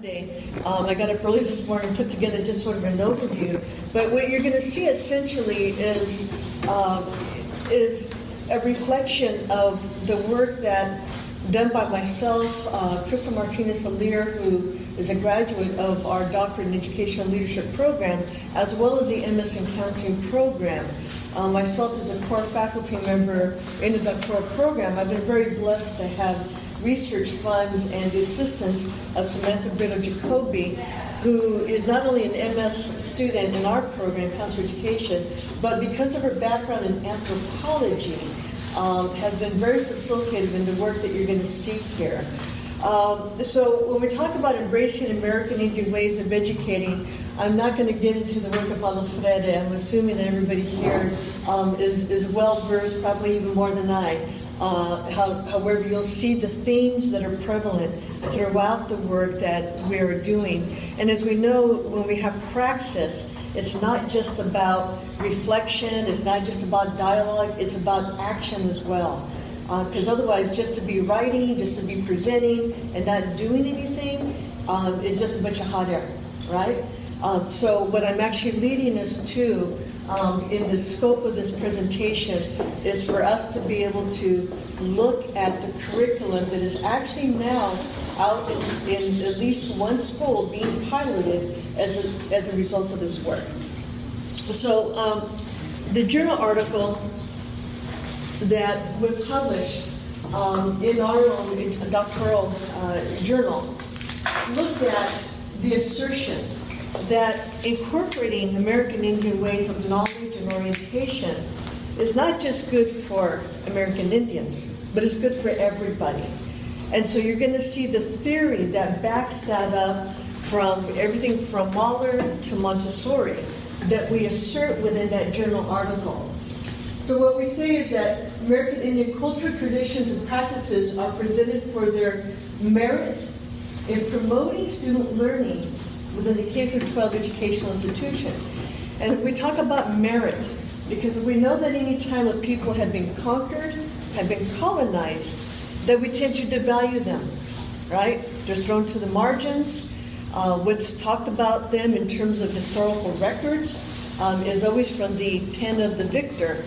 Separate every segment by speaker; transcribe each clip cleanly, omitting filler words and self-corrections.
Speaker 1: Monday. I got up early this morning and put together just sort of an overview. But what you're going to see essentially is a reflection of the work that done by myself, Crystal Martinez-Alir, who is a graduate of our Doctorate in Educational Leadership program, as well as the MS in Counseling program. Myself as a core faculty member in the doctoral program, I've been very blessed to have research funds and the assistance of Samantha Brito-Jacoby, who is not only an MS student in our program, Counselor Education, but because of her background in anthropology, has been very facilitative in the work that you're going to see here. So when we talk about embracing American Indian ways of educating, I'm not going to get into the work of Paulo Freire. I'm assuming that everybody here is well-versed, probably even more than I. However, you'll see the themes that are prevalent throughout the work that we are doing. And as we know, when we have praxis, it's not just about reflection, it's not just about dialogue, it's about action as well. Because otherwise, just to be writing, just to be presenting, and not doing anything is just a bunch of hot air, right? So what I'm actually leading us to in the scope of this presentation is for us to be able to look at the curriculum that is actually now out in at least one school being piloted as a result of this work. So the journal article that was published in our own doctoral journal looked at the assertion that incorporating American Indian ways of knowledge and orientation is not just good for American Indians, but it's good for everybody. And so you're going to see the theory that backs that up from everything from Mahler to Montessori that we assert within that journal article. So what we say is that American Indian culture, traditions, and practices are presented for their merit in promoting student learning within the K-12 educational institution. And we talk about merit because we know that any time when people have been conquered, have been colonized, that we tend to devalue them, right? They're thrown to the margins. What's talked about them in terms of historical records is always from the pen of the victor.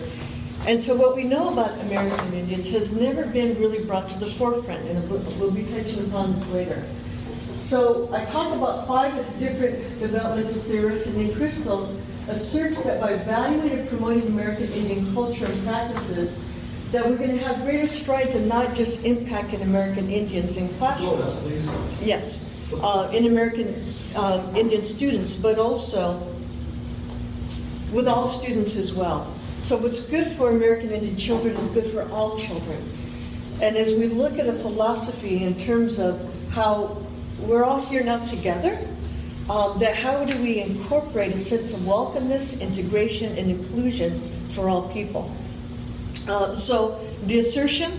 Speaker 1: And so what we know about American Indians has never been really brought to the forefront, and we'll be touching upon this later. So I talk about 5 different developmental theorists, and then Crystal asserts that by valuing and promoting American Indian culture and practices, that we're going to have greater strides in not just impacting American Indians in classrooms. Yes, in American Indian students, but also with all students as well. So what's good for American Indian children is good for all children. And as we look at a philosophy in terms of how we're all here now together, that how do we incorporate a sense of welcomeness, integration, and inclusion for all people? So the assertion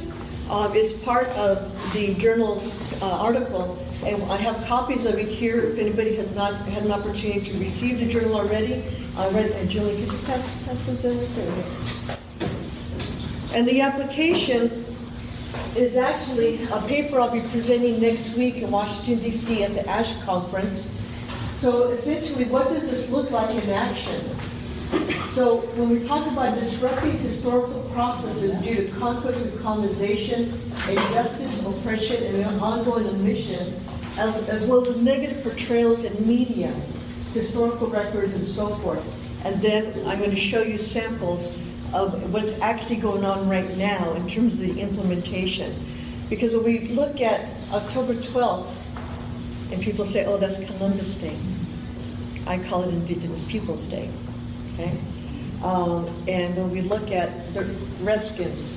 Speaker 1: is part of the journal article, and I have copies of it here if anybody has not had an opportunity to receive the journal already. Right there, Julie, could you pass those in right there? And the application is actually a paper I'll be presenting next week in Washington, D.C. at the ASH conference. So essentially, what does this look like in action? So when we talk about disrupting historical processes due to conquest and colonization, injustice, oppression, and ongoing omission, as well as negative portrayals in media, historical records, and so forth. And then I'm going to show you samples of what's actually going on right now in terms of the implementation. Because when we look at October 12th, and people say, oh, that's Columbus Day. I call it Indigenous Peoples Day, okay? And when we look at the Redskins,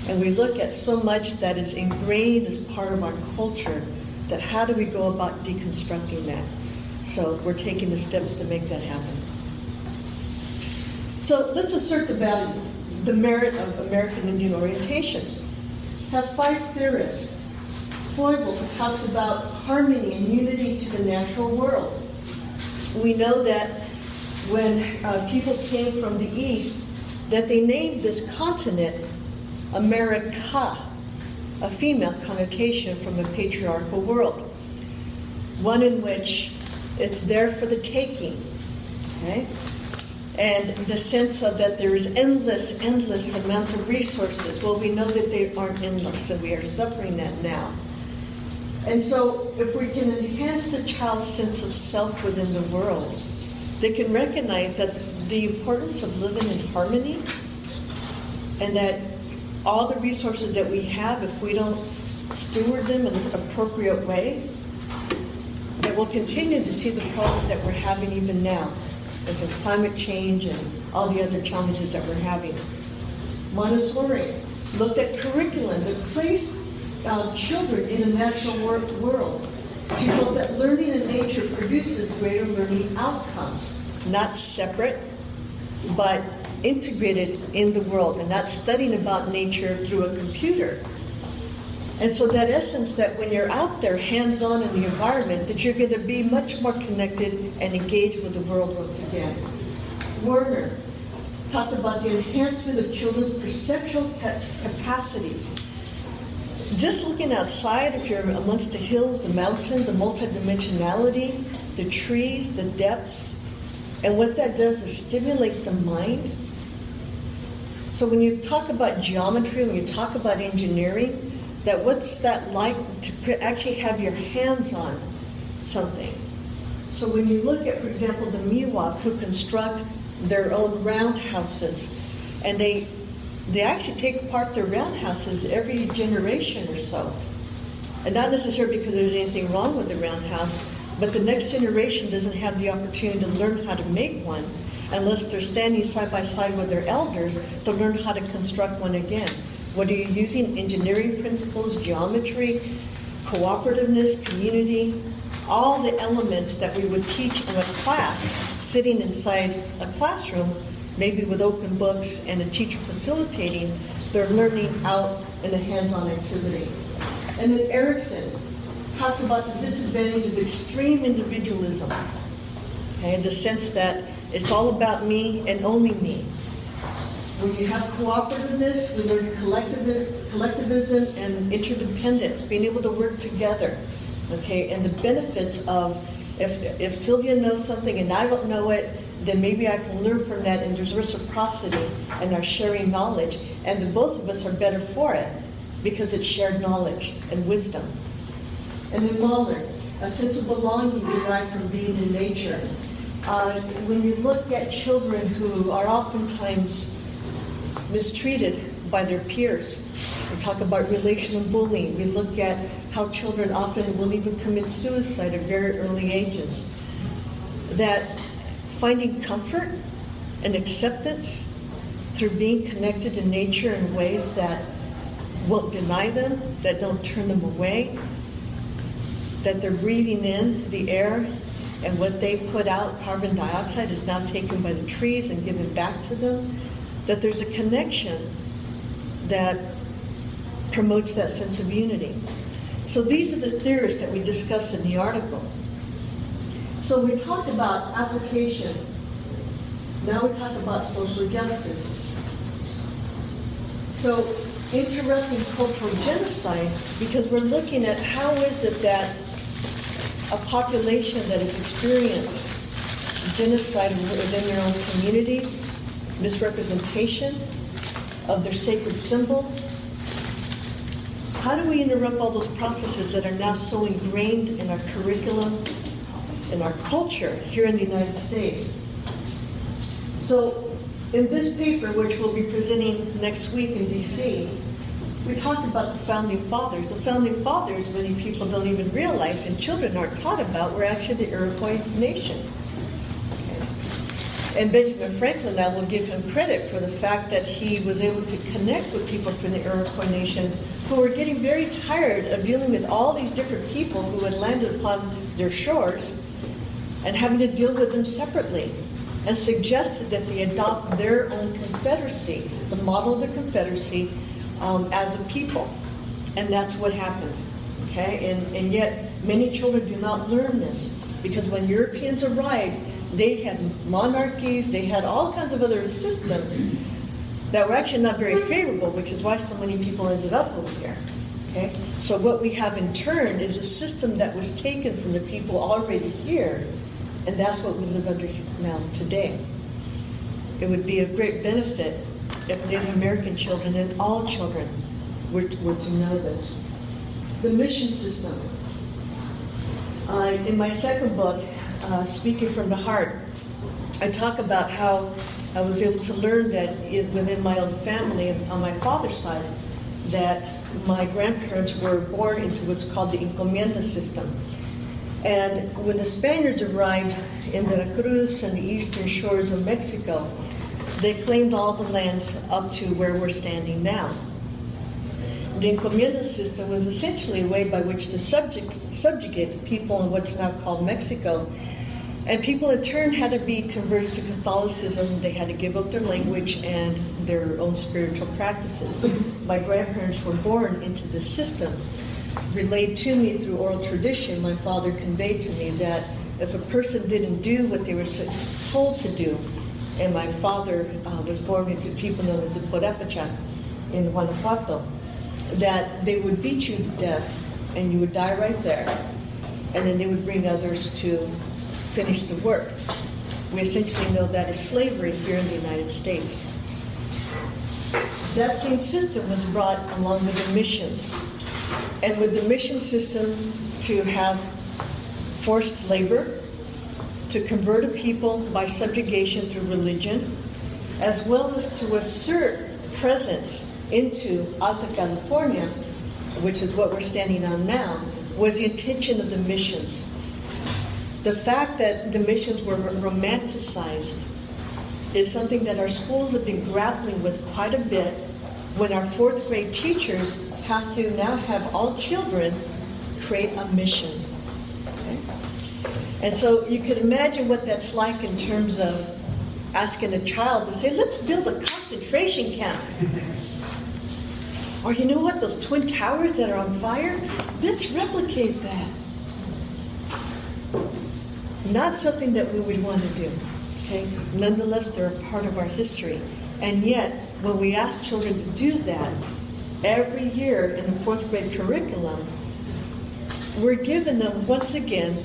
Speaker 1: and we look at so much that is ingrained as part of our culture, that how do we go about deconstructing that? So we're taking the steps to make that happen. So let's assert the value, the merit of American Indian orientations. Have 5 theorists. Froebel talks about harmony and unity to the natural world. We know that when people came from the East, that they named this continent America, a female connotation from a patriarchal world. one in which it's there for the taking, okay? And the sense of that there is endless amount of resources. Well, we know that they aren't endless, and we are suffering that now. And so if we can enhance the child's sense of self within the world, they can recognize that the importance of living in harmony, and that all the resources that we have, if we don't steward them in an appropriate way, that we'll continue to see the problems that we're having even now, as in climate change and all the other challenges that we're having. Montessori looked at curriculum that placed children in the natural world. She felt that learning in nature produces greater learning outcomes, not separate, but integrated in the world, and not studying about nature through a computer. And so that essence that when you're out there hands-on in the environment, that you're going to be much more connected and engaged with the world once again. Werner talked about the enhancement of children's perceptual capacities. Just looking outside, if you're amongst the hills, the mountains, the multidimensionality, the trees, the depths, and what that does is stimulate the mind. So when you talk about geometry, when you talk about engineering, that what's that like to actually have your hands on something? So when you look at, for example, the Miwok, who construct their own roundhouses, and they actually take apart their roundhouses every generation or so. And not necessarily because there's anything wrong with the roundhouse, but the next generation doesn't have the opportunity to learn how to make one unless they're standing side by side with their elders to learn how to construct one again. What are you using? Engineering principles, geometry, cooperativeness, community, all the elements that we would teach in a class, sitting inside a classroom, maybe with open books and a teacher facilitating, they're learning out in a hands-on activity. And then Erickson talks about the disadvantage of extreme individualism, okay? The sense that it's all about me and only me. When you have cooperativeness, we learn collectivism and interdependence, being able to work together, okay? And the benefits of, if Sylvia knows something and I don't know it, then maybe I can learn from that, and there's reciprocity and our sharing knowledge, and the both of us are better for it because it's shared knowledge and wisdom. And then Mahler, a sense of belonging derived from being in nature. When you look at children who are oftentimes mistreated by their peers, we talk about relational bullying. We look at how children often will even commit suicide at very early ages. That finding comfort and acceptance through being connected to nature in ways that won't deny them, that don't turn them away, that they're breathing in the air, and what they put out, carbon dioxide, is now taken by the trees and given back to them, that there's a connection that promotes that sense of unity. So these are the theories that we discuss in the article. So we talk about application. Now we talk about social justice. So interrupting cultural genocide, because we're looking at how is it that a population that has experienced genocide within their own communities, misrepresentation of their sacred symbols, how do we interrupt all those processes that are now so ingrained in our curriculum, in our culture here in the United States? So in this paper, which we'll be presenting next week in DC, we talked about the Founding Fathers. The Founding Fathers, many people don't even realize, and children aren't taught about, were actually the Iroquois nation. Okay. And Benjamin Franklin, I will give him credit for the fact that he was able to connect with people from the Iroquois nation who were getting very tired of dealing with all these different people who had landed upon their shores and having to deal with them separately, and suggested that they adopt their own confederacy, the model of the confederacy, as a people. And that's what happened, okay? And yet, many children do not learn this, because when Europeans arrived, they had monarchies, they had all kinds of other systems that were actually not very favorable, which is why so many people ended up over here, okay? So So what we have in turn is a system that was taken from the people already here, and that's what we live under now today. It would be of great benefit if Native American children and all children were to know this. The mission system. In my second book, Speaking from the Heart, I talk about how I was able to learn that within my own family, on my father's side, that my grandparents were born into what's called the encomienda system. And when the Spaniards arrived in Veracruz and the eastern shores of Mexico, they claimed all the lands up to where we're standing now. The encomienda system was essentially a way by which to subjugate the people in what's now called Mexico. And people in turn had to be converted to Catholicism. They had to give up their language and their own spiritual practices. My grandparents were born into this system. Relayed to me through oral tradition, my father conveyed to me that if a person didn't do what they were told to do, and my father was born into people known as the Purépecha in Guanajuato, that they would beat you to death and you would die right there, and then they would bring others to finish the work. We essentially know that as slavery here in the United States. That same system was brought along with the missions. And with the mission system to have forced labor, to convert a people by subjugation through religion, as well as to assert presence into Alta California, which is what we're standing on now, was the intention of the missions. The fact that the missions were romanticized is something that our schools have been grappling with quite a bit when our fourth grade teachers have to now have all children create a mission. Okay? And so you can imagine what that's like in terms of asking a child to say, let's build a concentration camp. Or you know what, those twin towers that are on fire, let's replicate that. Not something that we would want to do, okay? Nonetheless, they're a part of our history. And yet, when we ask children to do that, every year in the fourth grade curriculum, we're giving them, once again,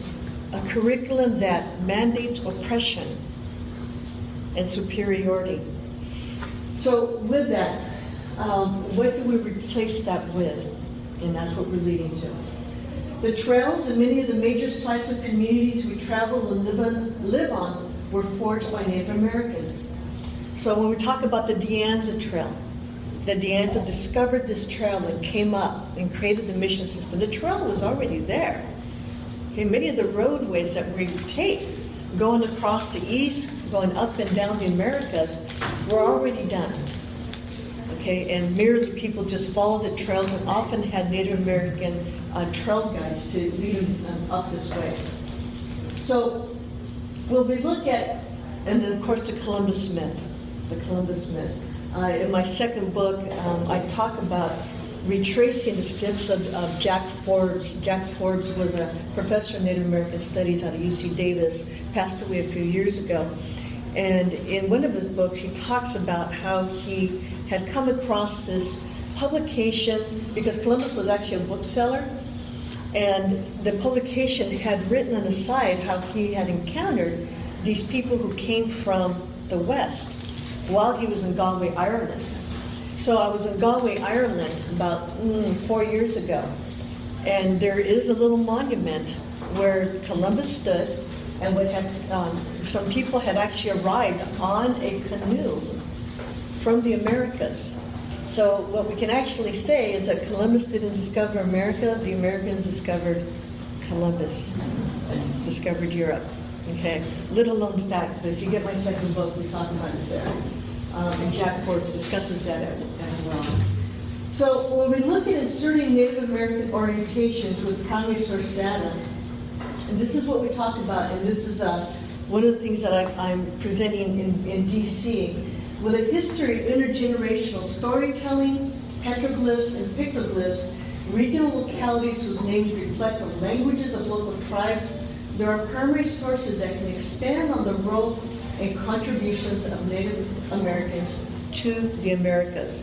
Speaker 1: a curriculum that mandates oppression and superiority. So with that, what do we replace that with? And that's what we're leading to. The trails and many of the major sites of communities we travel and live on were forged by Native Americans. So when we talk about the De Anza Trail, the De Anza discovered this trail and came up and created the mission system. The trail was already there. Okay, many of the roadways that we take going across the east, going up and down the Americas, were already done. Okay, and merely people just followed the trails and often had Native American trail guides to lead them up this way. So when we look at, and then of course the Columbus myth. In my second book, I talk about retracing the steps of Jack Forbes. Jack Forbes was a professor of Native American Studies out of UC Davis, passed away a few years ago. And in one of his books, he talks about how he had come across this publication, because Columbus was actually a bookseller, and the publication had written on the side how he had encountered these people who came from the West while he was in Galway, Ireland. So I was in Galway, Ireland about 4 years ago, and there is a little monument where Columbus stood, and what had, some people had actually arrived on a canoe from the Americas. So what we can actually say is that Columbus didn't discover America, the Americans discovered Columbus, discovered Europe. Okay, little known fact, but if you get my second book, we talk about it there. And Jack Forbes discusses that as well. So when we look at inserting Native American orientations with primary source data, and this is what we talk about, and this is one of the things that I'm presenting in DC, with a history of intergenerational storytelling, petroglyphs, and pictoglyphs, regional localities whose names reflect the languages of local tribes, there are primary sources that can expand on the role and contributions of Native Americans to the Americas.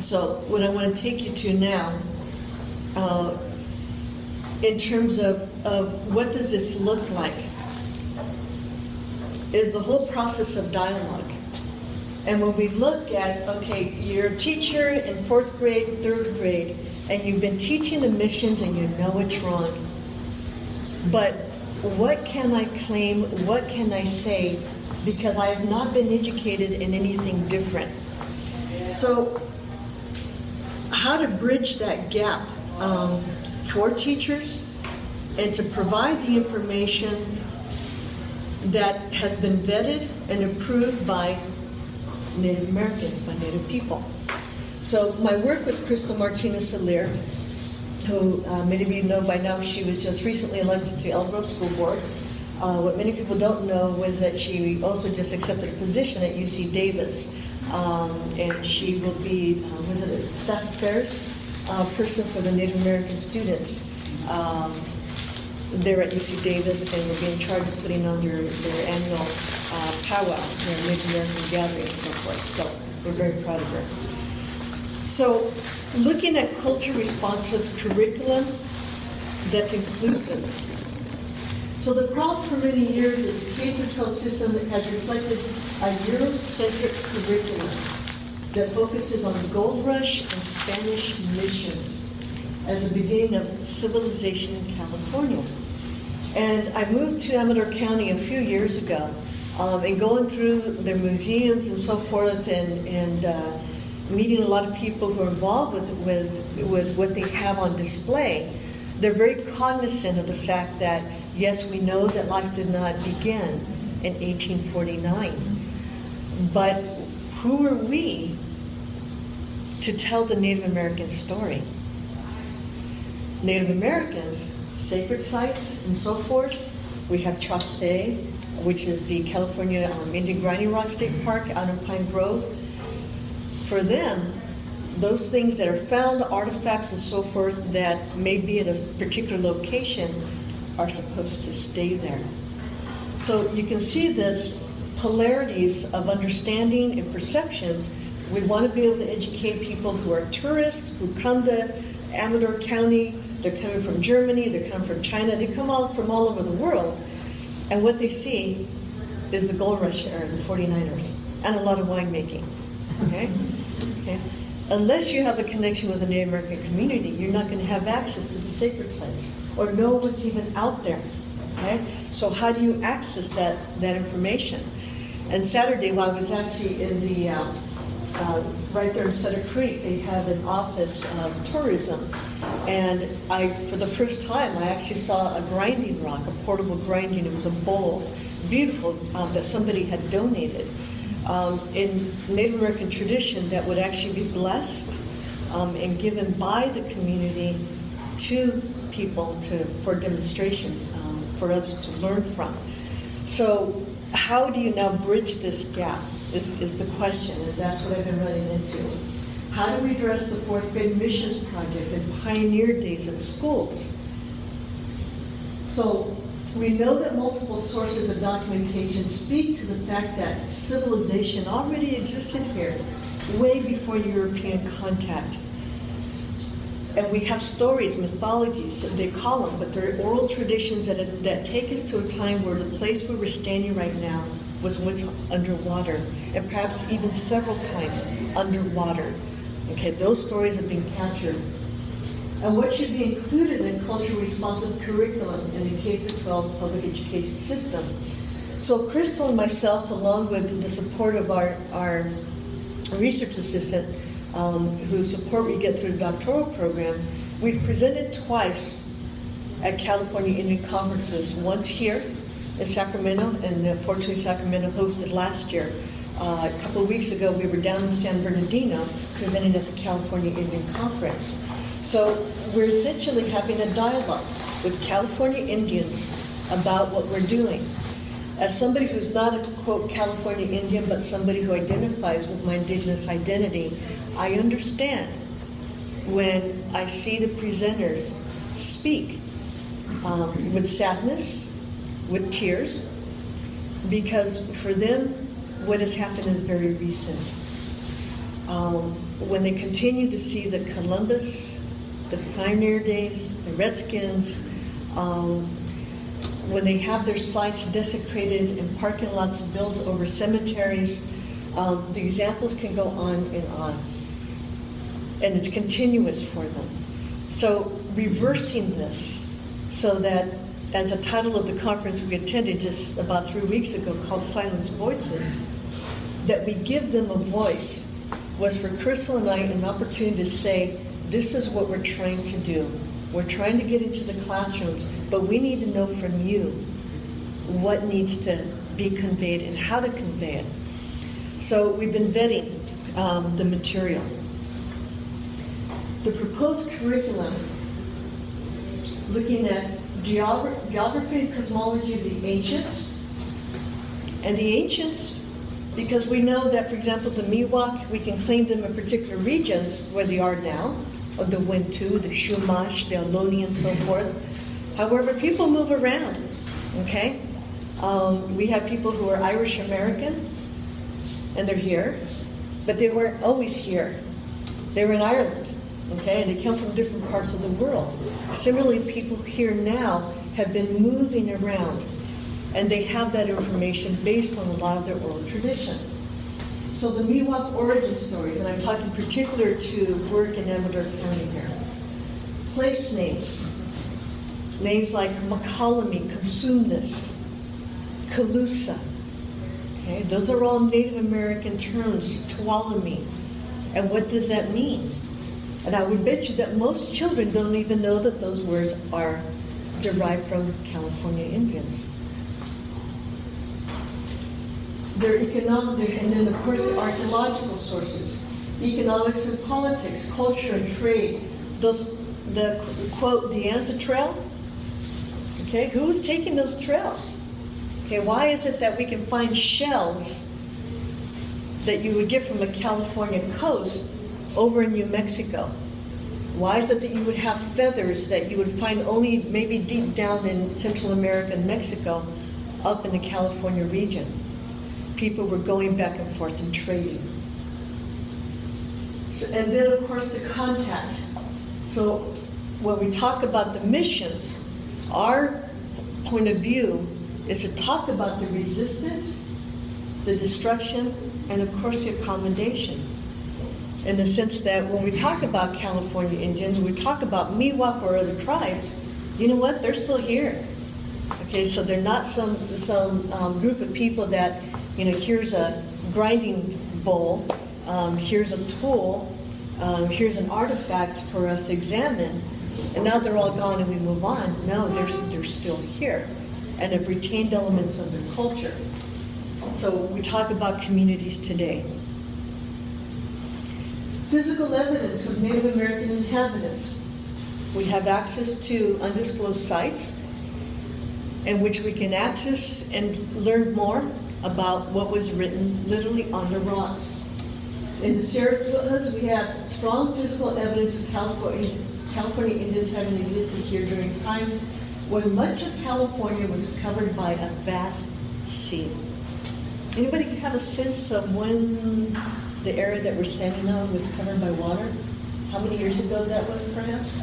Speaker 1: So what I want to take you to now in terms of what does this look like, is the whole process of dialogue. And when we look at, okay, you're a teacher in 4th grade, 3rd grade, and you've been teaching the missions and you know it's wrong, but what can I claim, what can I say, because I have not been educated in anything different. So how to bridge that gap for teachers and to provide the information that has been vetted and approved by Native Americans, by Native people. So my work with Crystal Martinez-Alir, who many of you know by now, she was just recently elected to Elk Grove School Board. What many people don't know was that she also just accepted a position at UC Davis. And she will be, was it a staff affairs person for the Native American students there at UC Davis, and will be in charge of putting on their annual powwow, their Native American gathering and so forth. So we're very proud of her. So looking at culture responsive curriculum that's inclusive. So the problem for many years is the K-12 system that has reflected a Eurocentric curriculum that focuses on the gold rush and Spanish missions as a beginning of civilization in California. And I moved to Amador County a few years ago, and going through their museums and so forth, and meeting a lot of people who are involved with what they have on display, they're very cognizant of the fact that, yes, we know that life did not begin in 1849, but who are we to tell the Native American story? Native Americans, sacred sites and so forth. We have Chaussee, which is the California Indian Grinding Rock State Park out in Pine Grove. For them, those things that are found, artifacts and so forth that may be at a particular location are supposed to stay there. So you can see this polarities of understanding and perceptions. We want to be able to educate people who are tourists, who come to Amador County. They're coming from Germany, they're coming from China, they come all from all over the world. And what they see is the gold rush era, the 49ers, and a lot of winemaking, okay? Okay. Unless you have a connection with the Native American community, you're not going to have access to the sacred sites or know what's even out there, okay? So how do you access that information? And Saturday, while I was actually in the, right there in Sutter Creek, they have an office of tourism. And for the first time, I actually saw a grinding rock, a portable grinding. It was a bowl, beautiful, that somebody had donated. In Native American tradition, that would actually be blessed and given by the community to people for demonstration, for others to learn from. So how do you now bridge this gap is the question, and that's what I've been running into. How do we address the 4th grade missions project and pioneer days at schools? So we know that multiple sources of documentation speak to the fact that civilization already existed here way before European contact. And we have stories, mythologies, they call them, but they're oral traditions that take us to a time where the place where we're standing right now was once underwater, and perhaps even several times underwater. Okay, those stories have been captured. And what should be included in culturally responsive curriculum in the K-12 public education system? So Crystal and myself, along with the support of our research assistant, whose support we get through the doctoral program, we've presented twice at California Indian conferences, once here in Sacramento, and unfortunately Sacramento hosted last year. A couple of weeks ago, we were down in San Bernardino presenting at the California Indian Conference. So we're essentially having a dialogue with California Indians about what we're doing. As somebody who's not a, quote, California Indian, but somebody who identifies with my indigenous identity, I understand when I see the presenters speak with sadness, with tears, because for them, what has happened is very recent. When they continue to see the Columbus the pioneer days, the Redskins, when they have their sites desecrated and parking lots built over cemeteries. The examples can go on and on. And it's continuous for them. So reversing this so that, as a title of the conference we attended just about 3 weeks ago called Silenced Voices, that we give them a voice, was for Crystal and I an opportunity to say, this is what we're trying to do. We're trying to get into the classrooms, but we need to know from you what needs to be conveyed and how to convey it. So we've been vetting the material. The proposed curriculum, looking at geography and cosmology of the ancients. And the ancients, because we know that, for example, the Miwok, we can claim them in particular regions where they are now, or the Wintu, the Chumash, the Ohlone, and so forth. However, people move around, okay? We have people who are Irish American, and they're here, but they weren't always here. They were in Ireland, okay? And they come from different parts of the world. Similarly, people here now have been moving around, and they have that information based on a lot of their oral tradition. So the Miwok origin stories, and I'm talking particular to work in Amador County here. Place names, names like Makalami, Consumnus, Calusa. Okay, those are all Native American terms, Tuolumne. And what does that mean? And I would bet you that most children don't even know that those words are derived from California Indians. Their economic, and then of course the archaeological sources, economics and politics, culture and trade. The quote, the Anza Trail. Okay, who's taking those trails? Okay, why is it that we can find shells that you would get from a California coast over in New Mexico? Why is it that you would have feathers that you would find only maybe deep down in Central America and Mexico, up in the California region? People were going back and forth and trading. So, and then of course the contact. So when we talk about the missions, our point of view is to talk about the resistance, the destruction, and of course the accommodation. In the sense that when we talk about California Indians, we talk about Miwok or other tribes, you know what, they're still here. Okay, so they're not some group of people that, you know, here's a grinding bowl, here's a tool, here's an artifact for us to examine, and now they're all gone and we move on. No, they're still here and have retained elements of their culture. So we talk about communities today. Physical evidence of Native American inhabitants. We have access to undisclosed sites in which we can access and learn more about what was written literally on the rocks. In the Sierra Foothills, we have strong physical evidence of California Indians having existed here during times when much of California was covered by a vast sea. Anybody have a sense of when the area that we're standing on was covered by water? How many years ago that was, perhaps?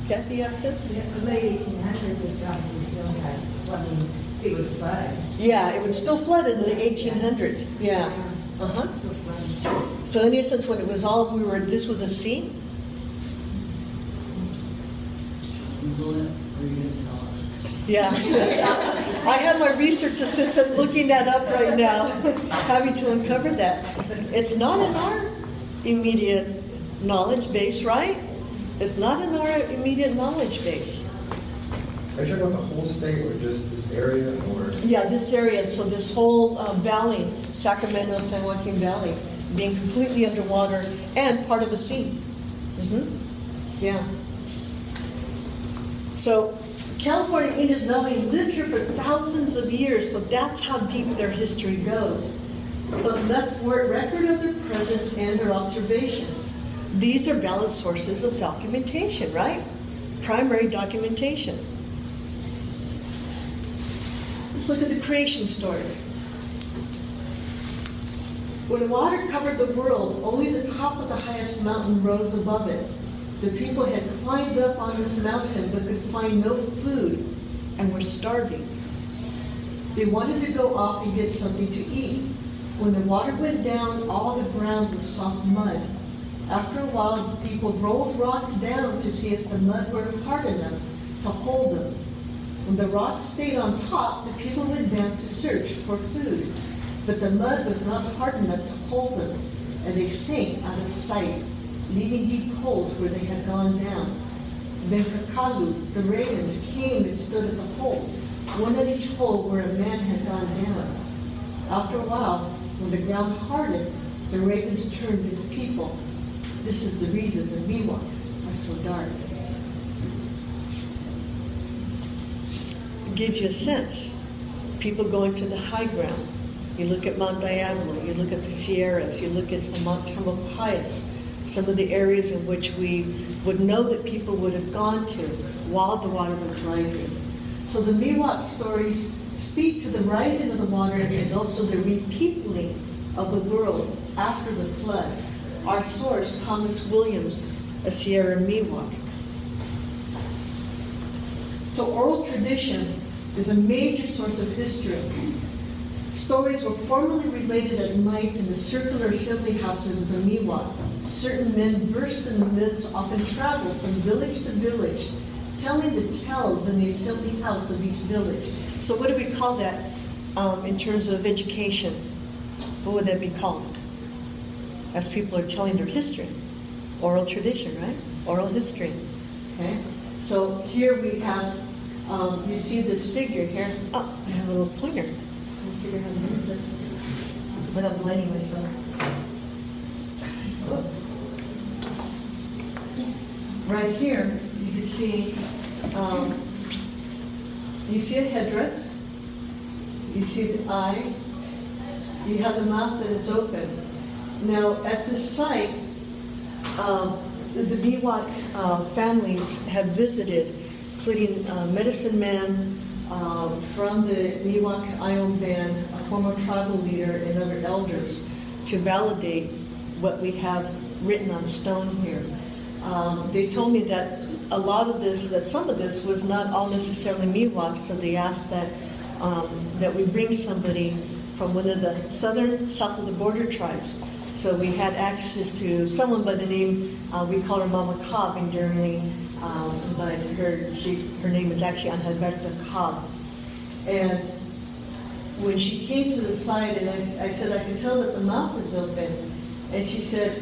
Speaker 1: Kathy, you have a sense?
Speaker 2: Yeah, the late 1800s, we probably still had flooding. It would flood.
Speaker 1: Yeah, it would still flood in the 1800s. Yeah. Uh-huh.
Speaker 2: Still flooding.
Speaker 1: So in essence, when it was all, this was a sea?
Speaker 3: Google it, or are you going to tell us?
Speaker 1: Yeah. I have my research assistant looking that up right now, having to uncover that. It's not in our immediate knowledge base, right? It's not in our immediate knowledge base.
Speaker 4: Are you talking about the whole state or just this area, or?
Speaker 1: Yeah, this area, so this whole valley, Sacramento, San Joaquin Valley, being completely underwater and part of a sea. Mm-hmm. Yeah. So California Indians not only lived here for thousands of years, so that's how deep their history goes, but left record of their presence and their observations. These are valid sources of documentation, right? Primary documentation. Let's look at the creation story. When water covered the world, only the top of the highest mountain rose above it. The people had climbed up on this mountain but could find no food and were starving. They wanted to go off and get something to eat. When the water went down, all the ground was soft mud. After a while, the people rolled rocks down to see if the mud were hard enough to hold them. When the rocks stayed on top, the people went down to search for food. But the mud was not hard enough to hold them, and they sank out of sight, leaving deep holes where they had gone down. Then Kakalu, the ravens, came and stood at the holes, one at each hole where a man had gone down. After a while, when the ground hardened, the ravens turned into people. This is the reason the Miwok are so dark. It gives you a sense. People going to the high ground. You look at Mount Diablo, you look at the Sierras, you look at Mount Tamalpais, some of the areas in which we would know that people would have gone to while the water was rising. So the Miwok stories speak to the rising of the water and also the repeopling of the world after the flood. Our source, Thomas Williams, a Sierra Miwok. So oral tradition is a major source of history. Stories were formerly related at night in the circular assembly houses of the Miwok. Certain men versed in the myths often traveled from village to village, telling the tales in the assembly house of each village. So what do we call that in terms of education? What would that be called? As people are telling their history. Oral tradition, right? Oral history. Okay? So here we have, you see this figure here. Oh, I have a little pointer. I'll figure out how to use this without blinding myself. Oh.
Speaker 2: Yes.
Speaker 1: Right here, you can see, you see a headdress, you see the eye, you have the mouth that is open. Now, at this site, the Miwok families have visited, including Medicine Man from the Miwok Ion Band, a former tribal leader, and other elders, to validate what we have written on stone here. They told me that a lot of this, that some of this was not all necessarily Miwok, so they asked that that we bring somebody from one of the south of the border tribes. So we had access to someone by the name, we call her Mama Cobb in Germany, but her name is actually Anhalberta Cobb. And when she came to the side, and I said, I can tell that the mouth is open, and she said,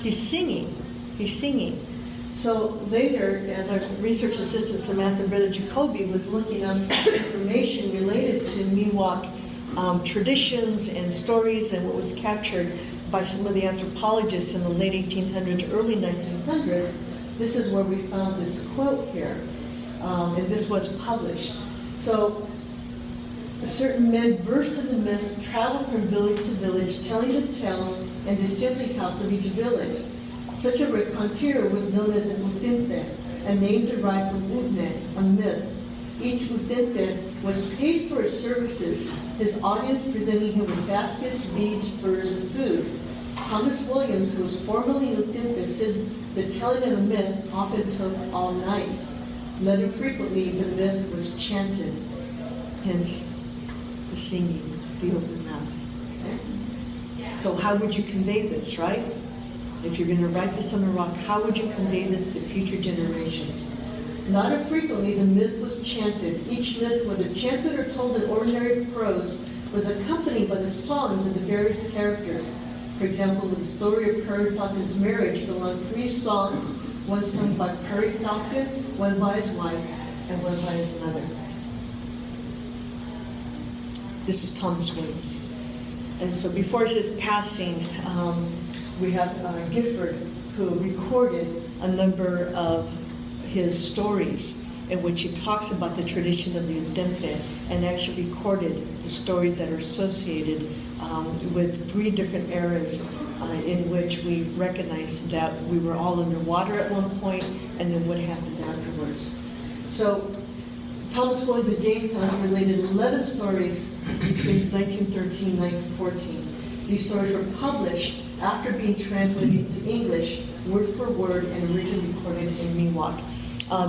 Speaker 1: he's singing. So later, as our research assistant Samantha Breda Jacoby was looking up information related to Miwok traditions and stories and what was captured by some of the anthropologists in the late 1800s, early 1900s, this is where we found this quote here, and this was published. So, certain men versed in the myths traveled from village to village, telling the tales in the assembly house of each village. Such a raconteur was known as an utimpe, a name derived from utne, a myth. Each utimpe was paid for his services, his audience presenting him with baskets, beads, furs, and food. Thomas Williams, who was formerly an utimpe, said the telling of a myth often took all night. Not infrequently, the myth was chanted, hence the singing, the open mouth. Okay? So how would you convey this, right? If you're going to write this on a rock, how would you convey this to future generations? Not infrequently, the myth was chanted. Each myth, whether chanted or told in ordinary prose, was accompanied by the songs of the various characters. For example, in the story of Prairie Falcon's marriage belonged 3 songs, one sung by Prairie Falcon, one by his wife, and one by his mother. This is Thomas Williams. And so before his passing, we have Gifford, who recorded a number of his stories in which he talks about the tradition of the Udempe and actually recorded the stories that are associated with 3 different eras in which we recognize that we were all underwater at one point and then what happened afterwards. So Thomas Williams of Jamestown related 11 stories between 1913 and 1914. These stories were published after being translated into English, word for word, and originally recorded in Miwok.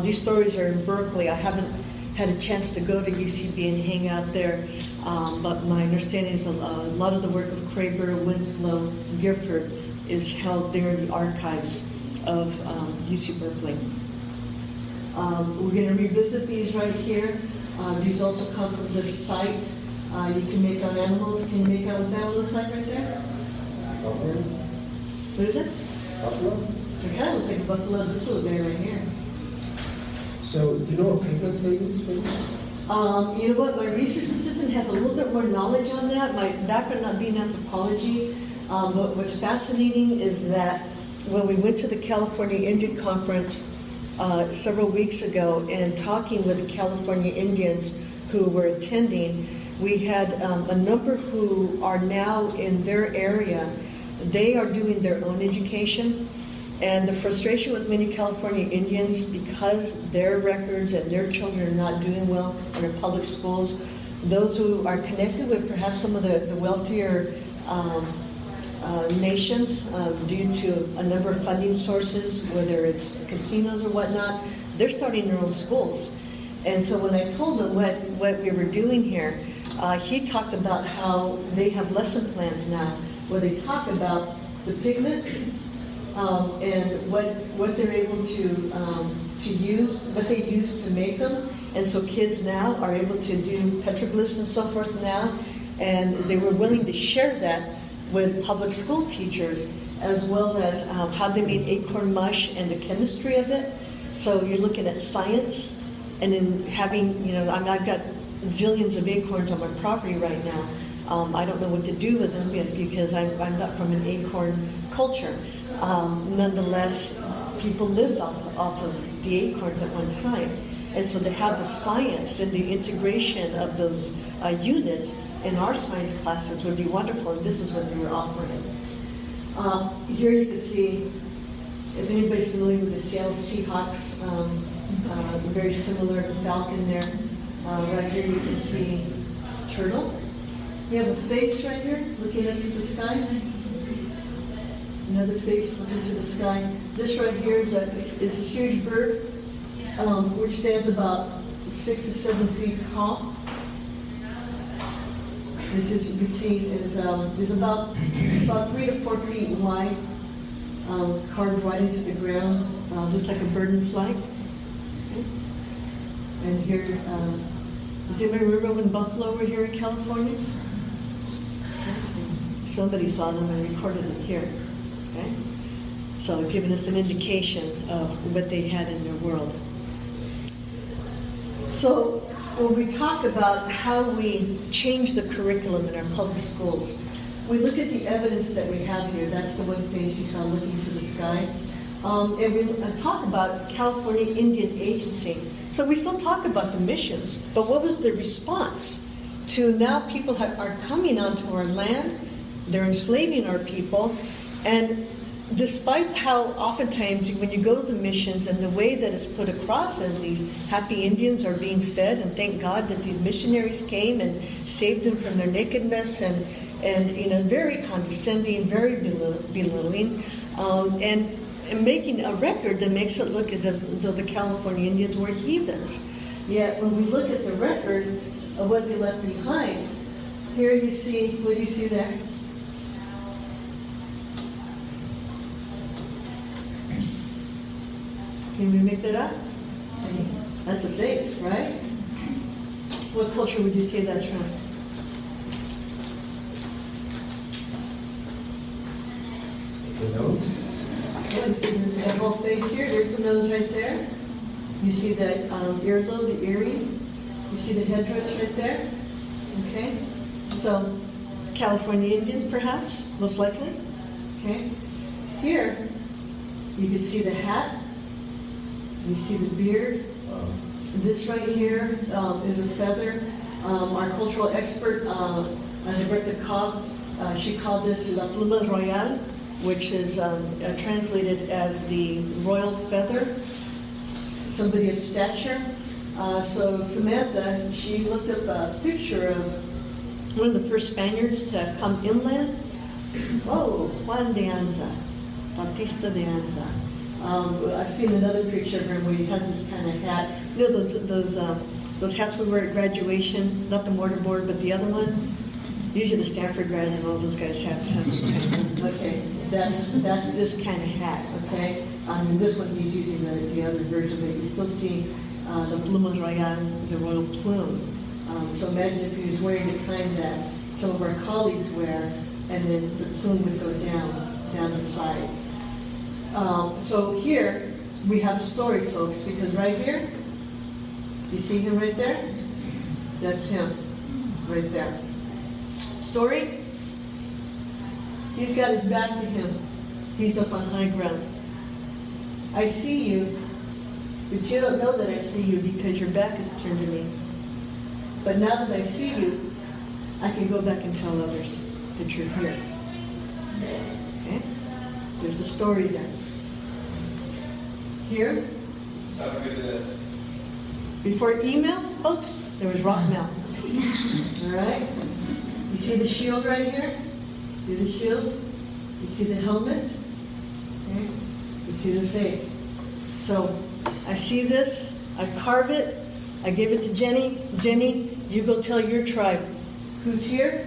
Speaker 1: These stories are in Berkeley. I haven't had a chance to go to UCB and hang out there, but my understanding is a lot of the work of Kraber, Winslow, Gifford is held there in the archives of UC Berkeley. We're going to revisit these right here. These also come from the site. You can make out animals. Can you make out what that looks like right there?
Speaker 4: Buffalo?
Speaker 1: What is it?
Speaker 4: Buffalo?
Speaker 1: It kind of looks like a buffalo. This little guy right here.
Speaker 4: So, do you know what pigments they use for this?
Speaker 1: You know what? My research assistant has a little bit more knowledge on that. My background not being anthropology. But what's fascinating is that when we went to the California Indian Conference several weeks ago and talking with the California Indians who were attending, we had a number who are now in their area. They are doing their own education. And the frustration with many California Indians, because their records and their children are not doing well in our public schools, those who are connected with perhaps some of the wealthier nations due to a number of funding sources, whether it's casinos or whatnot, they're starting their own schools. And so when I told him what we were doing here, he talked about how they have lesson plans now where they talk about the pigments and what they're able to use, what they use to make them. And so kids now are able to do petroglyphs and so forth now, and they were willing to share that with public school teachers, as well as how they made acorn mush and the chemistry of it. So you're looking at science, and then having, you know, I've got zillions of acorns on my property right now. I don't know what to do with them yet because I'm not from an acorn culture. Nonetheless, people lived off of the acorns at one time. And so to have the science and the integration of those units in our science classes would be wonderful, and this is what they were offering. Here you can see, if anybody's familiar with the Seattle Seahawks, very similar to falcon there. Right here you can see turtle. You have a face right here looking up to the sky. Another face looking to the sky. This right here is a huge bird, which stands about 6 to 7 feet tall. This, as you can see, is about 3 to 4 feet wide, carved right into the ground, looks like a bird in flight. And here, does anybody remember when buffalo were here in California? Somebody saw them and recorded it here. Okay? So giving us an indication of what they had in their world. So when we talk about how we change the curriculum in our public schools, we look at the evidence that we have here. That's the one face you saw looking to the sky. And we talk about California Indian Agency. So we still talk about the missions, but what was the response to now people are coming onto our land, they're enslaving our people, and despite how oftentimes when you go to the missions and the way that it's put across as these happy Indians are being fed, and thank God that these missionaries came and saved them from their nakedness, and you know, very condescending, very belittling, and making a record that makes it look as though the California Indians were heathens. Yet when we look at the record of what they left behind, here you see, what do you see there? Can we make that up? That's a face, right? What culture would you say that's from?
Speaker 4: The nose?
Speaker 1: Yeah, you see that whole face here. There's the nose right there. You see that earlobe, the earring. You see the headdress right there. Okay? So, it's California Indian, perhaps, most likely. Okay? Here, you can see the hat. You see the beard. This right here is a feather. Our cultural expert, Alberta Cobb, she called this La Pluma Royale, which is translated as the royal feather, somebody of stature. So Samantha, she looked up a picture of one of the first Spaniards to come inland Oh, Juan de Anza, Bautista de Anza. I've seen another picture of him where he has this kind of hat. You know those hats we wear at graduation, not the mortarboard, but the other one? Usually the Stanford grads and all those guys have this kind of, okay, that's this kind of hat, okay? This one he's using the other version, but you still see the pluma royal, the royal plume. So imagine if he was wearing the kind that some of our colleagues wear, and then the plume would go down the side. So here we have a story, folks, because right here, you see him right there? That's him, right there. Story? He's got his back to him. He's up on high ground. I see you, but you don't know that I see you because your back is turned to me. But now that I see you, I can go back and tell others that you're here. Okay? There's a story there. Here, before email, folks, there was rock mail. All right? You see the shield right here? See the shield? You see the helmet? Okay? You see the face. So I see this, I carve it, I give it to Jenny. Jenny, you go tell your tribe who's here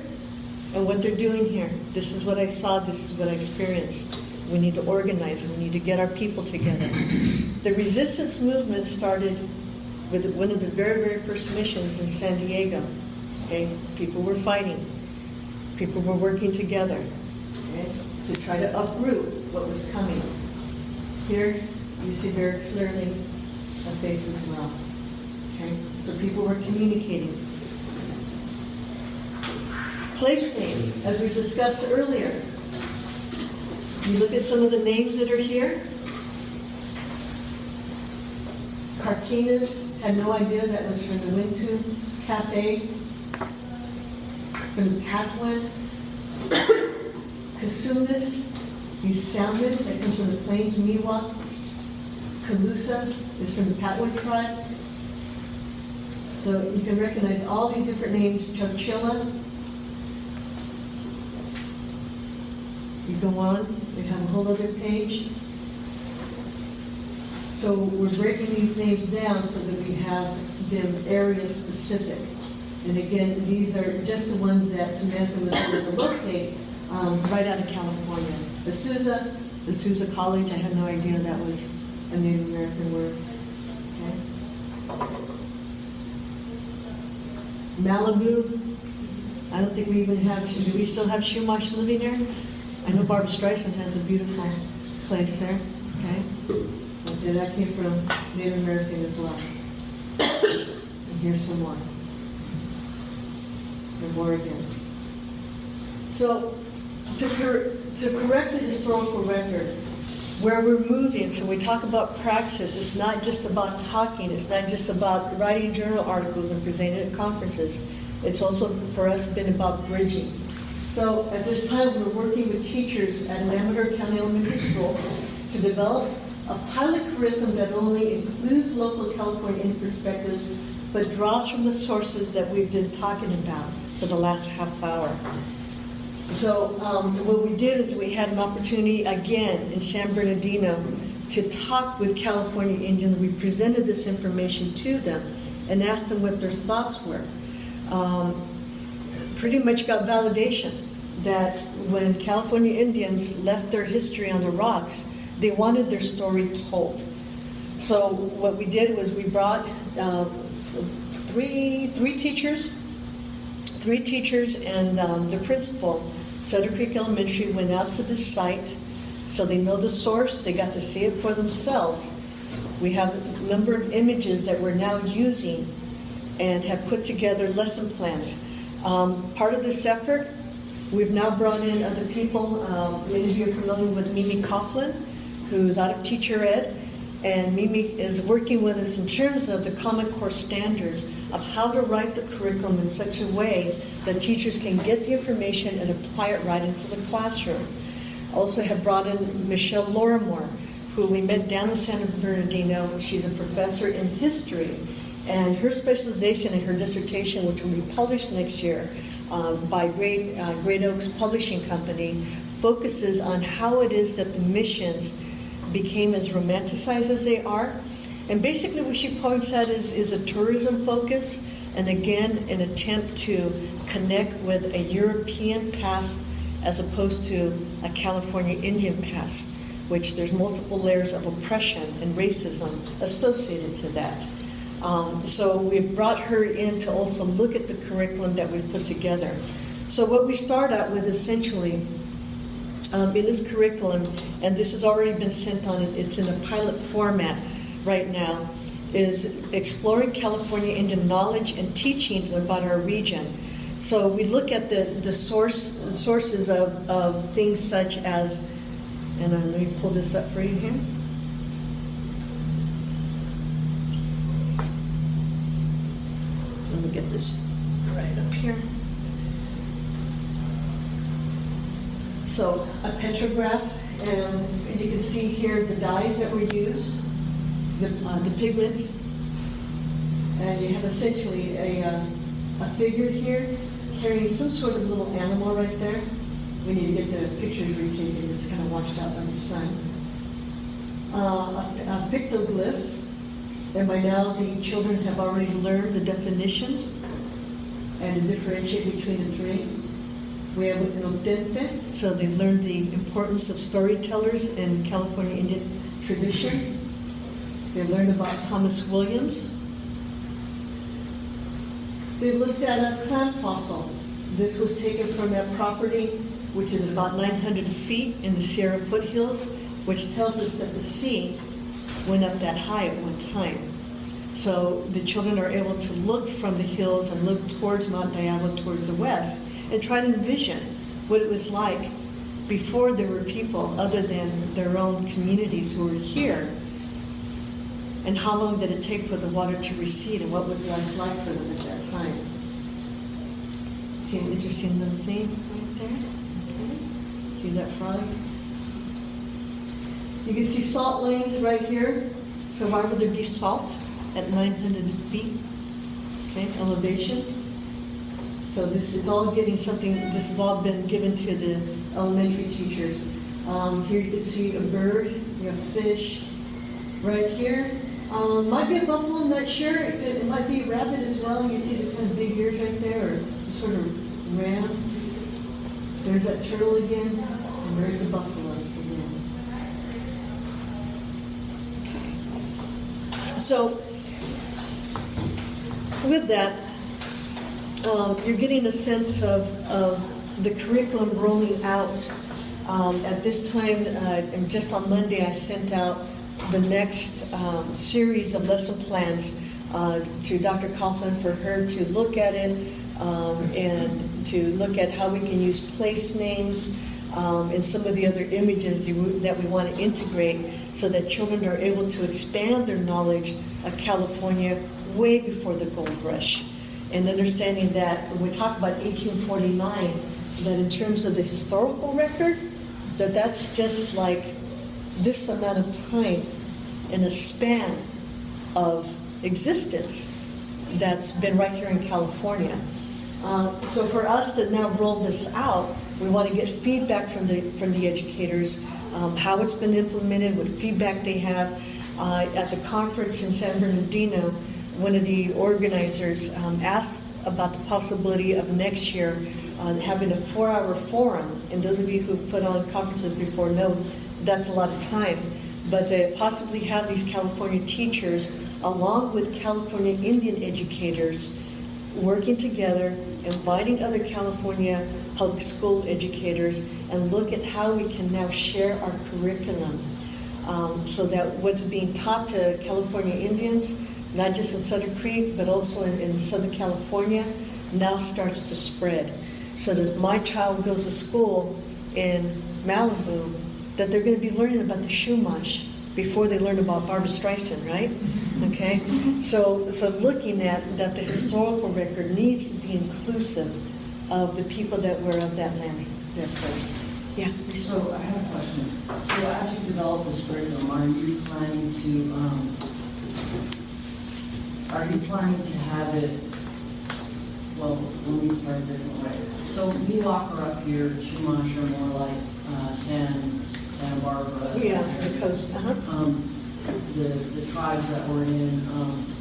Speaker 1: and what they're doing here. This is what I saw, this is what I experienced. We need to organize, we need to get our people together. The resistance movement started with one of the very, very first missions in San Diego. Okay? People were fighting. People were working together, okay, to try to uproot what was coming. Here, you see very clearly a face as well. Okay? So people were communicating. Place names, as we discussed earlier. You look at some of the names that are here. Carquinez had no idea that was from the Wintu Cafe, from the Patwin. Kasumis, he's salmon, that comes from the plains Miwok. Kalusa is from the Patwin tribe. So you can recognize all these different names. Chochilla. You go on, we have a whole other page. So we're breaking these names down so that we have them area specific. And again, these are just the ones that Samantha was able to locate right out of California. The Sousa College, I had no idea that was a Native American word. Okay. Malibu, I don't think we even have, do we still have Shumash living there? I know Barbara Streisand has a beautiful place there. Okay. Okay, that came from Native American as well. And here's some more. And more again. So, to correct the historical record, where we're moving, so we talk about praxis, it's not just about talking, it's not just about writing journal articles and presenting at conferences. It's also, for us, been about bridging. So, at this time, we're working with teachers at an Amador County elementary school to develop a pilot curriculum that not only includes local Californian perspectives, but draws from the sources that we've been talking about for the last half hour. So what we did is we had an opportunity again in San Bernardino to talk with California Indians. We presented this information to them and asked them what their thoughts were. Pretty much got validation that when California Indians left their history on the rocks, they wanted their story told. So what we did was we brought three teachers and the principal. Cedar Creek Elementary went out to the site so they know the source, they got to see it for themselves. We have a number of images that we're now using and have put together lesson plans. Part of this effort, we've now brought in other people. Many of you are familiar with Mimi Coughlin, who's out of teacher ed, and Mimi is working with us in terms of the Common Core standards of how to write the curriculum in such a way that teachers can get the information and apply it right into the classroom. Also have brought in Michelle Lorimore, who we met down in San Bernardino. She's a professor in history, and her specialization in her dissertation, which will be published next year, by Great Oaks Publishing Company focuses on how it is that the missions became as romanticized as they are. And basically what she points at is a tourism focus, and again, an attempt to connect with a European past as opposed to a California Indian past, which there's multiple layers of oppression and racism associated to that. So we've brought her in to also look at the curriculum that we've put together. So what we start out with essentially in this curriculum, and this has already been sent on, it's in a pilot format right now, is exploring California Indian knowledge and teachings about our region. So we look at the sources of things such as, and let me pull this up for you here. Let me get this right up here. So a petrograph, and you can see here the dyes that were used, the pigments, and you have essentially a figure here carrying some sort of little animal right there. We need to get the picture retaken, it's kind of washed out by the sun. A pictoglyph, and by now the children have already learned the definitions and to differentiate between the three. We have an otente, so they learned the importance of storytellers in California Indian traditions. They learned about Thomas Williams. They looked at a clam fossil. This was taken from a property which is about 900 feet in the Sierra foothills, which tells us that the sea went up that high at one time. So the children are able to look from the hills and look towards Mount Diablo, towards the west, and try to envision what it was like before there were people other than their own communities who were here, and how long did it take for the water to recede, and what was life like for them at that time. See an interesting little thing right there? Okay. See that frog? You can see salt lanes right here. So why would there be salt at 900 feet, okay, elevation? So this is all getting something, this has all been given to the elementary teachers. Here you can see a bird, you have fish right here. Might be a buffalo, I'm not sure. It might be a rabbit as well. You see the kind of big ears right there, or it's a sort of ram. There's that turtle again, and there's the buffalo again. So with that, you're getting a sense of the curriculum rolling out. At this time, just on Monday, I sent out the next series of lesson plans to Dr. Coughlin for her to look at it and to look at how we can use place names and some of the other images that we want to integrate so that children are able to expand their knowledge of California way before the gold rush. And understanding that when we talk about 1849, that in terms of the historical record, that's just like this amount of time in a span of existence that's been right here in California. So for us to now roll this out, we want to get feedback from the educators, how it's been implemented, what feedback they have. At the conference in San Bernardino, one of the organizers asked about the possibility of next year having a 4-hour forum. And those of you who've put on conferences before know that's a lot of time. But they possibly have these California teachers along with California Indian educators working together, inviting other California public school educators, and look at how we can now share our curriculum so that what's being taught to California Indians, not just in Sutter Creek, but also in Southern California, now starts to spread. So that if my child goes to school in Malibu, that they're going to be learning about the Chumash before they learn about Barbra Streisand, right? Okay? So looking at that the historical record needs to be inclusive of the people that were of that land there first. Yeah.
Speaker 3: So I have a question. So as you develop this curriculum, are you planning to have it well, let me start a different way. So Miwok are up here, Chumash are more like Santa Barbara.
Speaker 1: Yeah, the coast,
Speaker 3: The tribes that were in,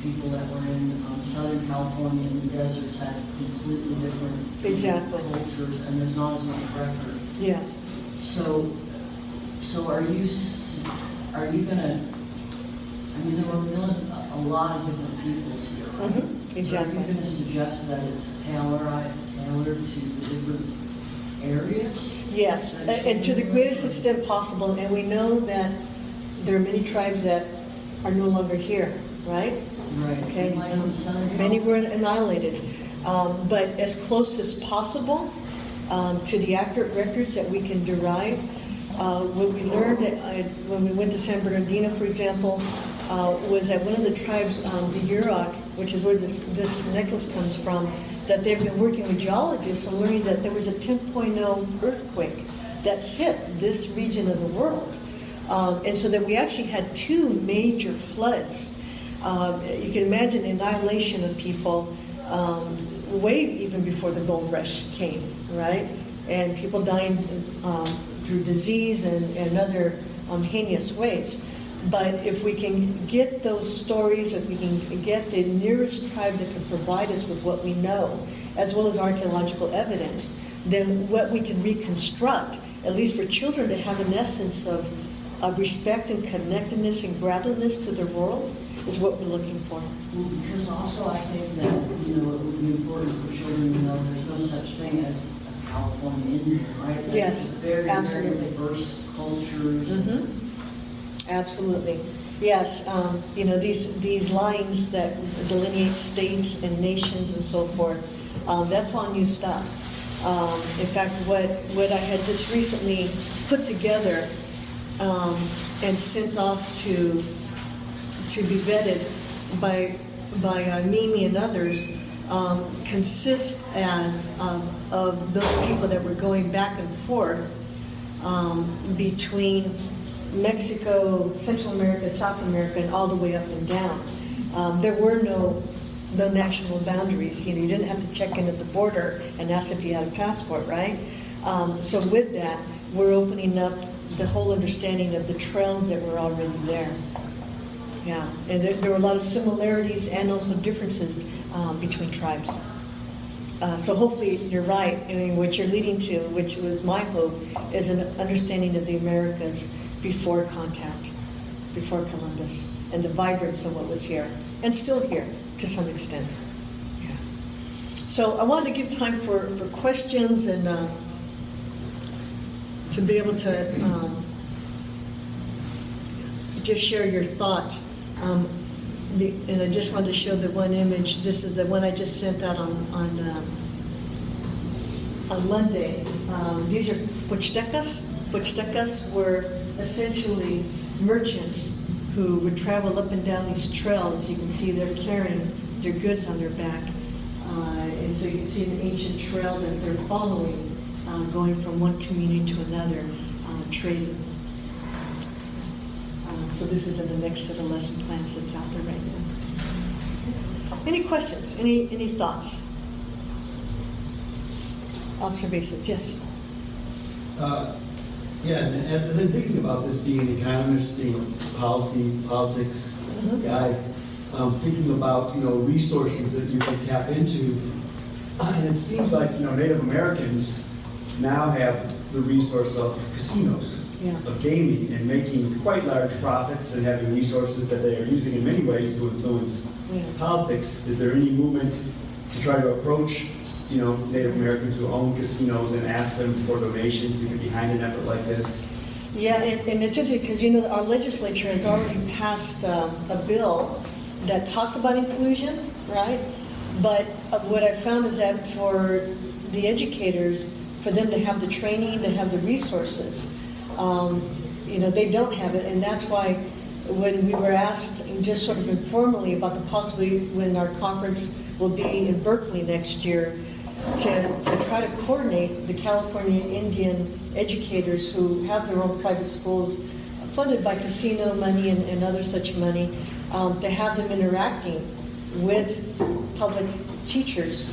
Speaker 3: people that were in Southern California and the deserts had completely different
Speaker 1: Exactly.
Speaker 3: cultures, and there's not as much record.
Speaker 1: Yes.
Speaker 3: So are you gonna, I mean, there were a lot of different peoples here, right?
Speaker 1: Exactly.
Speaker 3: So are you gonna suggest that it's tailored to the different areas?
Speaker 1: Yes, and to the greatest extent possible, and we know that there are many tribes that are no longer here, right?
Speaker 3: Right.
Speaker 1: Okay,
Speaker 3: Like in Southern
Speaker 1: many were
Speaker 3: California?
Speaker 1: annihilated, but as close as possible to the accurate records that we can derive. What we learned when we went to San Bernardino, for example, was that one of the tribes, the Yurok, which is where this necklace comes from, that they've been working with geologists and learning that there was a 10.0 earthquake that hit this region of the world. And so that we actually had two major floods. You can imagine annihilation of people way even before the gold rush came, right? And people dying through disease and other heinous ways. But if we can get those stories, if we can get the nearest tribe that can provide us with what we know, as well as archaeological evidence, then what we can reconstruct, at least for children to have an essence of respect and connectedness and groundedness to the world, is what we're looking for.
Speaker 3: Well, because also I think that, it would be important for children to know there's no such thing as a California Indian, right? Like,
Speaker 1: Yes,
Speaker 3: it's very,
Speaker 1: absolutely.
Speaker 3: very diverse cultures.
Speaker 1: Absolutely. Yes, these lines that delineate states and nations and so forth, that's all new stuff. In fact, what I had just recently put together and sent off to be vetted by Mimi and others consists of those people that were going back and forth between Mexico, Central America, South America, and all the way up and down. There were no national boundaries. You didn't have to check in at the border and ask if you had a passport, right? So with that, we're opening up the whole understanding of the trails that were already there. Yeah, and there were a lot of similarities and also differences between tribes. So hopefully you're right. I mean, what you're leading to, which was my hope, is an understanding of the Americas before contact, before Columbus, and the vibrance of what was here, and still here to some extent. Yeah. So I wanted to give time for questions and to be able to just share your thoughts. And I just wanted to show the one image. This is the one I just sent out on Monday. These are Pochtecas. Pochtecas were essentially merchants who would travel up and down these trails. You can see they're carrying their goods on their back. And so you can see an ancient trail that they're following, going from one community to another, trading. So this is in the next set of lesson plans that's out there right now. Any questions? Any thoughts? Observations? Yes.
Speaker 5: Yeah, and as I'm thinking about this, being an economist, being a politics guy, thinking about resources that you can tap into, and it seems like Native Americans now have the resource of casinos.
Speaker 1: Yeah.
Speaker 5: Of gaming and making quite large profits and having resources that they are using in many ways to influence politics. Is there any movement to try to approach, Native Americans who own casinos and ask them for donations to get behind an effort like this?
Speaker 1: Yeah, and it's interesting because our legislature has already passed a bill that talks about inclusion, right? But what I found is that for the educators, for them to have the training, to have the resources, they don't have it, and that's why when we were asked just sort of informally about the possibility when our conference will be in Berkeley next year to try to coordinate the California Indian educators who have their own private schools funded by casino money and other such money, to have them interacting with public teachers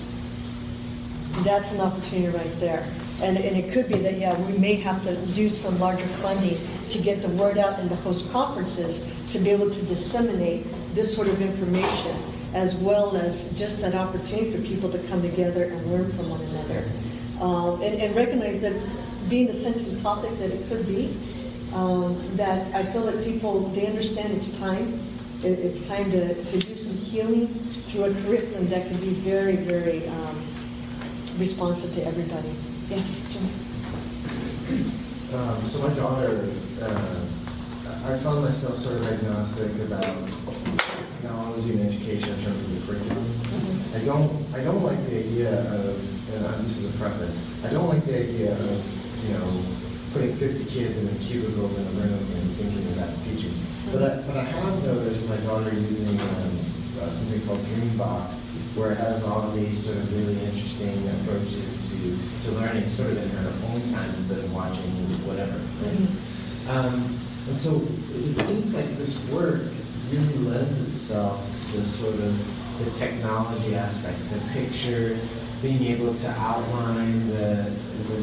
Speaker 1: that's an opportunity right there. And it could be that, yeah, we may have to do some larger funding to get the word out and to host conferences to be able to disseminate this sort of information, as well as just that opportunity for people to come together and learn from one another. And recognize that being a sensitive topic that it could be, that I feel that people, they understand it's time. It's time to do some healing through a curriculum that can be very, very responsive to everybody. Yes, Jim?
Speaker 4: So my daughter, I found myself sort of agnostic about technology and education in terms of the curriculum.
Speaker 1: Mm-hmm.
Speaker 4: I don't like the idea of, and this is a preface, I don't like the idea of, putting 50 kids in the cubicles in a room and thinking that that's teaching. But I have noticed my daughter using something called Dreambox, where it has all of these sort of really interesting approaches to learning sort of in her own time instead of watching whatever. Right?
Speaker 1: Mm-hmm.
Speaker 4: And so it seems like this work really lends itself to this sort of the technology aspect, the picture, being able to outline the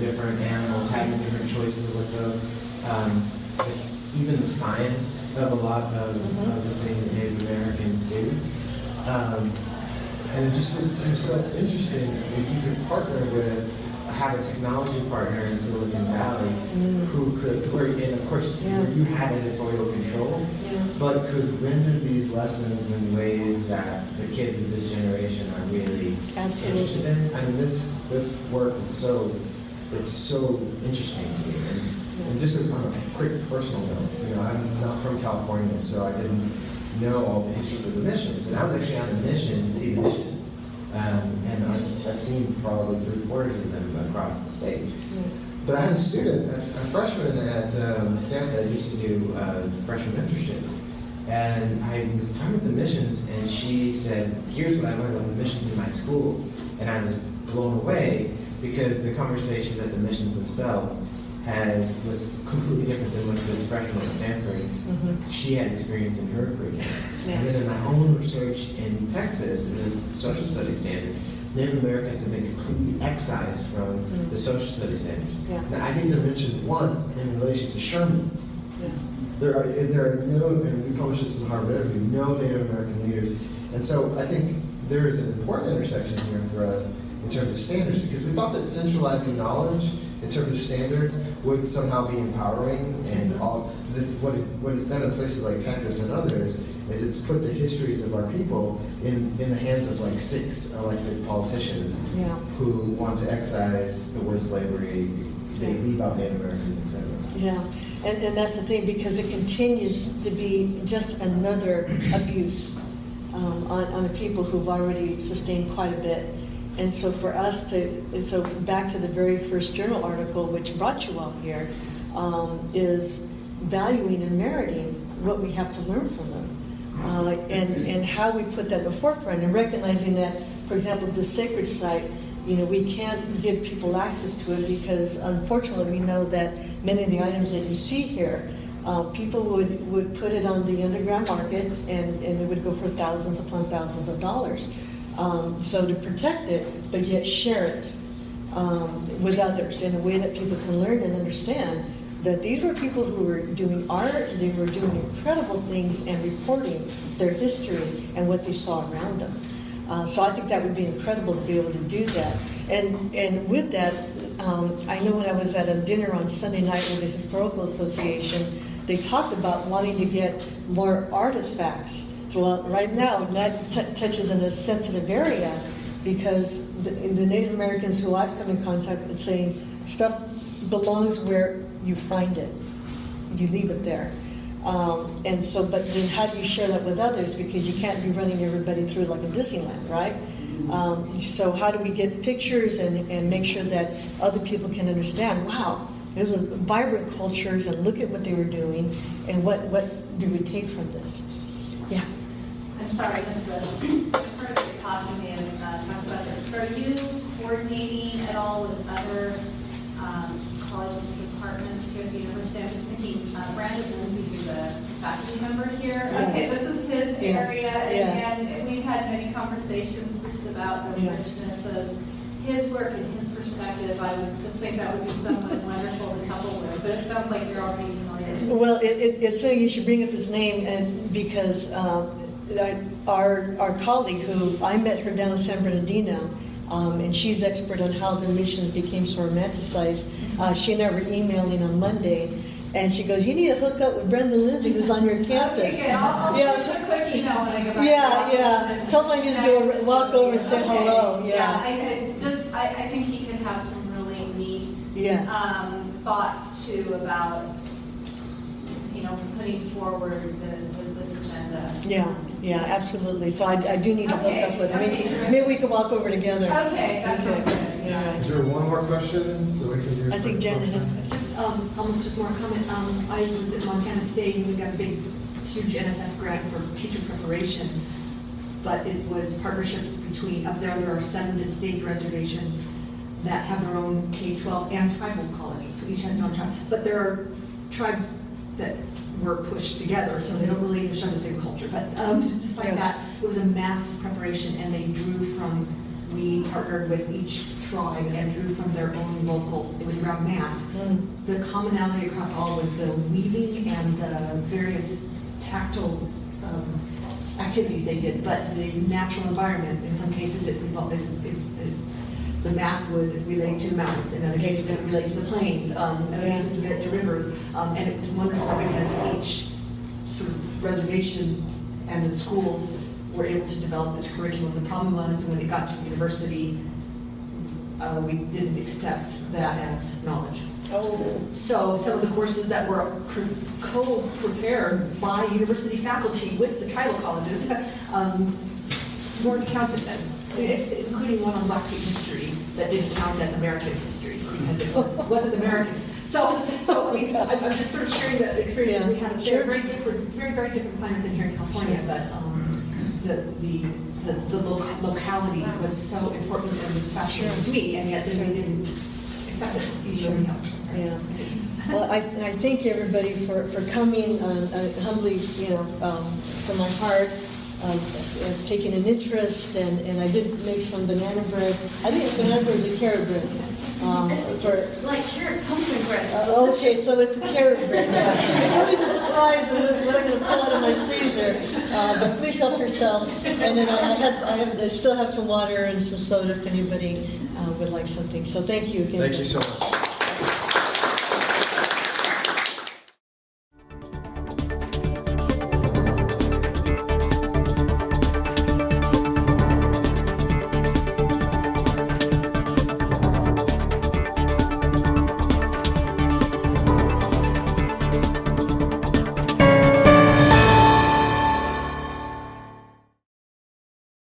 Speaker 4: different animals, having different choices of what even the science of a lot of the things that Native Americans do. And it just would seem so interesting if you could partner with, have a technology partner in Silicon Valley who could, and of course, where you had editorial control, but could render these lessons in ways that the kids of this generation are really interested in. I mean, this work is so interesting to me. And just as on a quick personal note, I'm not from California, so I didn't know all the issues of the missions. And I was actually on a mission to see the missions. And I've seen probably 3/4 of them across the state. But I had a student, a freshman at Stanford. I used to do freshman mentorship. And I was talking about the missions, and she said, here's what I learned about the missions in my school. And I was blown away because the conversations at the missions themselves was completely different than what this freshman at Stanford she had experienced in her curriculum. And then in my own research in Texas, in the social studies standards, Native Americans have been completely excised from the social studies standards. Now, I think they're mentioned once in relation to Sherman. There are no, and we published this in the Harvard Review, no Native American leaders. And so I think there is an important intersection here for us in terms of standards, because we thought that centralizing knowledge in terms of standards would somehow be empowering, and all what it's done in places like Texas and others is it's put the histories of our people in the hands of like 6 elected politicians who want to excise the word slavery, they leave out Native Americans, etc.
Speaker 1: Yeah, and that's the thing, because it continues to be just another abuse on the people who've already sustained quite a bit. And so for us so back to the very first journal article, which brought you all here, is valuing and meriting what we have to learn from them. And how we put that in the forefront, and recognizing that, for example, the sacred site, we can't give people access to it because, unfortunately, we know that many of the items that you see here, people would put it on the underground market, and it would go for thousands upon thousands of dollars. So to protect it, but yet share it with others in a way that people can learn and understand that these were people who were doing art, they were doing incredible things and reporting their history and what they saw around them. So I think that would be incredible to be able to do that. And with that, I know when I was at a dinner on Sunday night with the Historical Association, they talked about wanting to get more artifacts throughout. Right now, that touches in a sensitive area, because the Native Americans who I've come in contact with saying stuff belongs where you find it. You leave it there. And so, but then how do you share that with others? Because you can't be running everybody through like a Disneyland, right? So how do we get pictures and make sure that other people can understand, wow, it was vibrant cultures, and look at what they were doing, and what do we take from this? Yeah.
Speaker 6: I'm sorry, I missed the part of your talk. You may have talked about this. Are you coordinating at all with other colleges and departments here at the university? I'm just thinking, Brandon Lindsay, who's a faculty member here. Okay, this is his area, and we've had many conversations just about the richness of his work and his perspective, I would just think that would be someone wonderful to couple with, but it sounds like you're already familiar.
Speaker 1: Well, it's so you should bring up his name, and because our colleague, who I met her down in San Bernardino, and she's expert on how the missions became so romanticized. She and I were emailing on Monday, and she goes, "You need to hook up with Brenda Lindsay, who's on your campus."
Speaker 6: Okay, I'll shoot a quick email when I go back.
Speaker 1: Yeah. Tell them I need to go walk over and say hello.
Speaker 6: Yeah, I think he could have some really neat
Speaker 1: Yes.
Speaker 6: thoughts too about, putting forward this agenda.
Speaker 1: Yeah, absolutely. So I do need to hook up with her.
Speaker 6: Okay.
Speaker 1: Maybe we could walk over together.
Speaker 6: Okay, that sounds good.
Speaker 1: Yeah.
Speaker 4: Is there one more question so we can hear?
Speaker 1: I think Jen had a question.
Speaker 7: Just, almost just more comment. I was at Montana State, and we got a huge NSF grant for teacher preparation, but it was partnerships between, up there are 7 distinct reservations that have their own K-12 and tribal colleges, so each has their own tribe. But there are tribes that were pushed together, so they don't really share the same culture. But despite that, it was a math preparation, and we partnered with each tribe and drew from their own local, it was around math. The commonality across all was the weaving and the various tactile activities they did, but the natural environment, in some cases the math would relate to the mountains, in other cases it would relate to the plains, in other cases it would relate to rivers, and it was wonderful because each sort of reservation and the schools were able to develop this curriculum. The problem was when it got to university, we didn't accept that as knowledge.
Speaker 1: Oh.
Speaker 7: So some of the courses that were co-prepared by university faculty with the tribal colleges weren't counted, including one on Blackfeet history that didn't count as American history because it wasn't American. So I'm just sort of sharing the experiences we had. They're very different climate than here in California, but the locality was so important and was fascinating to me, and yet then we didn't accept it.
Speaker 1: Yeah. Well, I thank everybody for coming, humbly, from my heart, taking an interest, and I did make some banana bread. I think banana bread is a carrot bread.
Speaker 6: It's like carrot pumpkin bread.
Speaker 1: Okay, so it's carrot bread. Yeah. It's always a surprise what I'm going to pull out of my freezer. But please help yourself. And then I still have some water and some soda if anybody would like something. So thank you again.
Speaker 4: Thank you so much.